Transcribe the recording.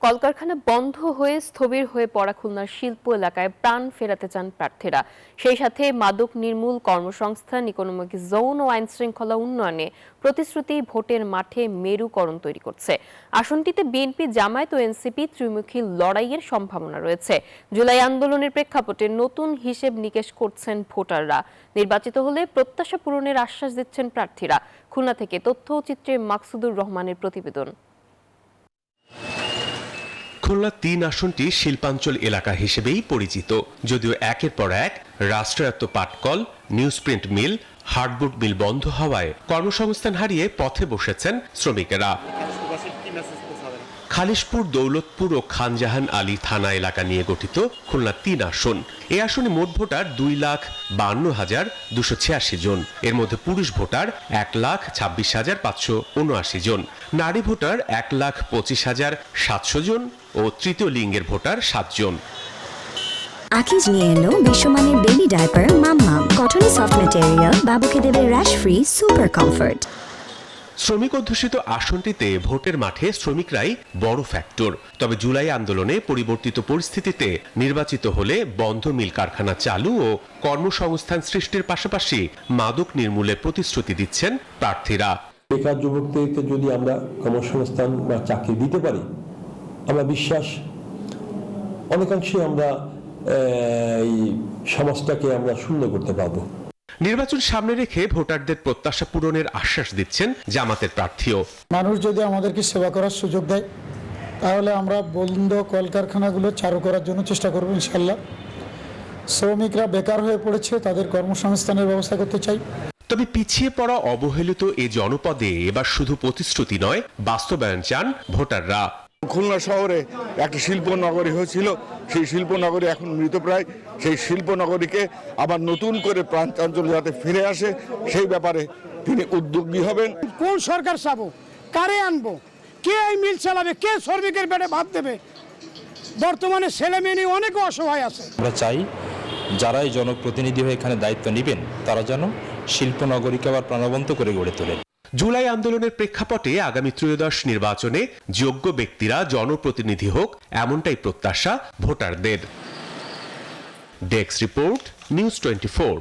কলকারখানা বন্ধ হয়ে স্থবির হয়ে পড়া খুলনার শিল্প এলাকায় প্রাণ ফেরাতে চান প্রার্থীরা। সেই সাথে মাদক নির্মূল, কর্মসংস্থান, ইকোনমিক জোন ও আইন শৃঙ্খলা উন্নয়নে প্রতিশ্রুতি ভোটের মাঠে মেরুকরণ তৈরি করছে। আসনটিতে বিএনপি, জামায়াত ও এনসিপি ত্রিমুখী লড়াইয়ের সম্ভাবনা রয়েছে। জুলাই আন্দোলনের প্রেক্ষাপটে নতুন হিসেব নিকেশ করছেন ভোটাররা। নির্বাচিত হলে প্রত্যাশা পূরণের আশ্বাস দিচ্ছেন প্রার্থীরা। খুলনা থেকে তথ্যচিত্রে মাকসুদুর রহমানের প্রতিবেদন। খুলনা ৩ আসনটি শিল্পাঞ্চল এলাকা হিসেবেই পরিচিত, যদিও একের পর এক রাষ্ট্রায়ত্ত পাটকল, নিউজপ্রিন্ট মিল, হার্ডবোর্ড মিল বন্ধ হওয়ায় কর্মসংস্থান হারিয়ে পথে বসেছেন শ্রমিকেরা। খালিশপুর, দৌলতপুর ও খানজাহান আলী থানা এলাকা নিয়ে গঠিত খুলনা ৩ আসন। এই আসনে মোট ভোটার 2,52,286 জন। এর মধ্যে পুরুষ ভোটার 1,26,579 জন, নারী ভোটার 1,25,700 জন ও তৃতীয় লিঙ্গের ভোটার 7 জন। আকিজ নিয়ে এলো বিশ্বমানের বেবি ডায়াপার মাম্মাম, কটনে সফট ম্যাটেরিয়াল, বাবুকে দেবে র্যাশ ফ্রি সুপার কমফর্ট। শ্রমিক অধ্যুষিত আসনটিতে ভোটের মাঠে শ্রমিকরাই বড় ফ্যাক্টর। তবে জুলাই আন্দোলনে পরিবর্তিত পরিস্থিতিতে নির্বাচিত হলে বন্ধ মিল কারখানা চালু ও কর্মসংস্থান সৃষ্টির পাশাপাশি মাদক নির্মূলের প্রতিশ্রুতি দিচ্ছেন প্রার্থীরা। বেকার যুবকদেরকে যদি আমরা কর্মসংস্থান বা চাকরি দিতে পারি, আমরা বিশ্বাস অনেকাংশে আমরা এই সমাজটাকে আমরা সুন্দর করতে পারবো। নির্বাচন সামনে রেখে ভোটারদের প্রত্যাশা পূরণের আশ্বাস দিচ্ছেন জামাতের প্রার্থীও। মানুষ যদি আমাদেরকে সেবা করার সুযোগ দেয়, তাহলে আমরা বন্ধ কলকারখানাগুলো চালু করার জন্য চেষ্টা করব ইনশাল্লাহ। শ্রমিকরা বেকার হয়ে পড়েছে, তাদের কর্মসংস্থানের ব্যবস্থা করতে চাই। তবে পিছিয়ে পড়া অবহেলিত এই জনপদে এবার শুধু প্রতিশ্রুতি নয়, বাস্তবায়ন চান ভোটাররা। খুলনা শহরে একটা শিল্প নগরী হয়েছিল, সেই শিল্প নগরী এখন মৃতপ্রায়। সেই শিল্প নগরীকে আবার নতুন করে প্রাণচাঞ্চল্য যাতে ফিরে আসে, সেই ব্যাপারে তিনি উদ্যোগী হবেন। কোন সরকার চাবো, কারে আনবো, কে এই মিল চালাবে, কে শ্রমিকের পেটে ভাত দেবে? বর্তমানে ছেলে মেয়ে নিয়ে অনেক অসহায় আছে। আমরা চাই যারাই জনপ্রতিনিধি হয়ে এখানে দায়িত্ব নেবেন, তারা যেন শিল্প নগরীকে আবার প্রাণবন্ত করে গড়ে তোলেন। জুলাই আন্দোলনের প্রেক্ষাপটে আগামী ত্রয়োদশ নির্বাচনে যোগ্য ব্যক্তিরা জনপ্রতিনিধি হোক, এমনটাই প্রত্যাশা ভোটারদের। Desk report, news 24।